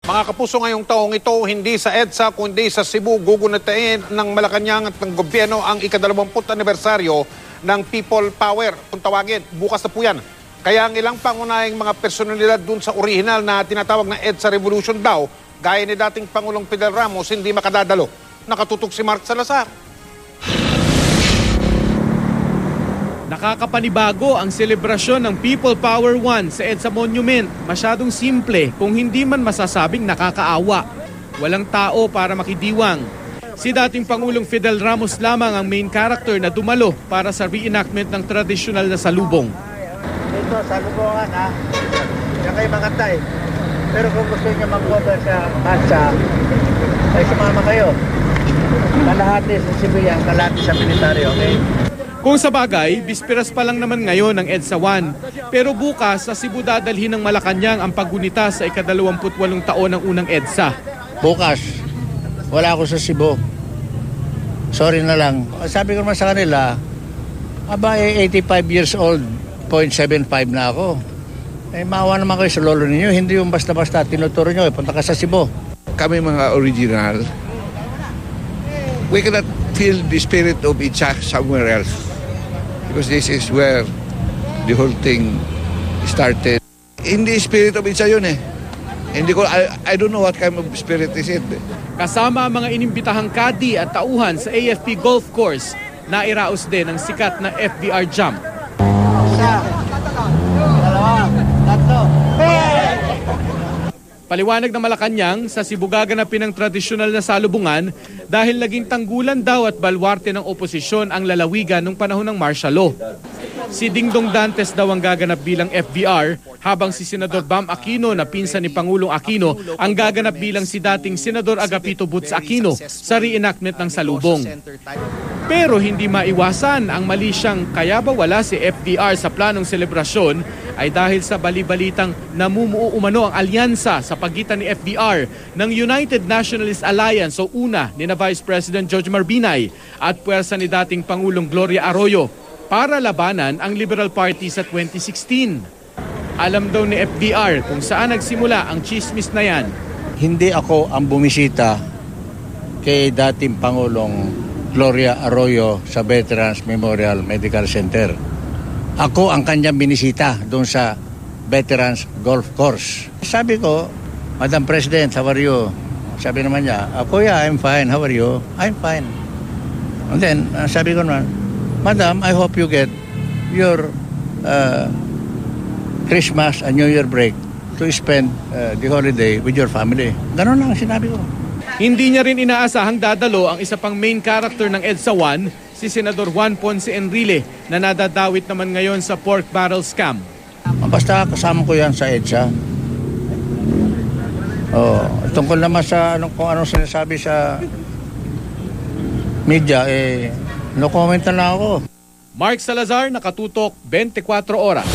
Mga kapuso, ngayong taong ito, hindi sa EDSA kundi sa Cebu, gugunatain ng Malacanang at ng gobyerno ang ika-20 anibersaryo ng People Power. Kung tawagin, bukas na po yan. Kaya ang ilang pangunahing mga personalidad dun sa orihinal na tinatawag na EDSA Revolution daw, gaya ni dating Pangulong Fidel Ramos, hindi makadadalo. Nakatutok si Mark Salazar. Nakakapanibago ang selebrasyon ng People Power 1 sa EDSA Monument. Masyadong simple kung hindi man masasabing nakakaawa. Walang tao para makidiwang. Si dating Pangulong Fidel Ramos lamang ang main character na dumalo para sa reenactment ng tradisyonal na salubong. Ito, salubungan ha. Diyan kayo makantay. Pero kung gusto niyo mag-cover sa kansa, ay sumama kayo. Kalahati sa civilian, kalahati sa militaryo, okay? Kung sa bagay, bisperas pa lang naman ngayon ng EDSA 1. Pero bukas sa Cebu dadalhin ng Malacanang ang paggunita sa ika-28 taon ng unang EDSA. Bukas, wala ako sa Cebu. Sorry na lang. Sabi ko naman sa kanila, 85 years old, 0.75 na ako. Maawa naman kayo sa lolo ninyo. Hindi yung basta-basta tinuturo nyo, punta ka sa Cebu. Kami mga original, we cannot feel the spirit of Itza somewhere else. Because this is where the whole thing started. In the spirit of Itza yun eh. I don't know what kind of spirit is it. Kasama ang mga inimbitahang kadi at tauhan sa AFP Golf Course na iraos din ang sikat na FBR jump. Isa, dalawa, tatlo. Paliwanag ng Malacanang, sa Cebu gaganapin ang tradisyonal na salubungan dahil naging tanggulan daw at balwarte ng oposisyon ang lalawigan nung panahon ng martial law. Si Dingdong Dantes daw ang gaganap bilang FBR, habang si Senador Bam Aquino na pinsan ni Pangulong Aquino ang gaganap bilang si dating Senador Agapito Butz Aquino sa reenactment ng salubong. Pero hindi maiwasan ang mali siyang kaya ba wala si FDR sa planong selebrasyon ay dahil sa bali-balitang namumuo umano ang alyansa sa pagitan ni FDR ng United Nationalist Alliance o UNA ni na Vice President George Marbinay at puwersa ni dating Pangulong Gloria Arroyo para labanan ang Liberal Party sa 2016. Alam daw ni FDR kung saan nagsimula ang chismis na yan. Hindi ako ang bumisita kay dating Pangulong Gloria Arroyo sa Veterans Memorial Medical Center. Ako ang kanyang binisita doon sa Veterans Golf Course. Sabi ko, Madam President, how are you? Sabi naman niya, Kuya, I'm fine. How are you? I'm fine. And then, sabi ko naman, Madam, I hope you get your Christmas and New Year break to spend the holiday with your family. Ganon lang ang sinabi ko. Hindi niya rin inaasahang dadalo ang isa pang main character ng EDSA 1, si Senador Juan Ponce Enrile, na nadadawit naman ngayon sa pork barrel scam. Basta kasama ko yan sa EDSA. Tungkol naman sa kung anong sinasabi sa media, no comment na lang ako. Mark Salazar, Nakatutok, 24 Oras.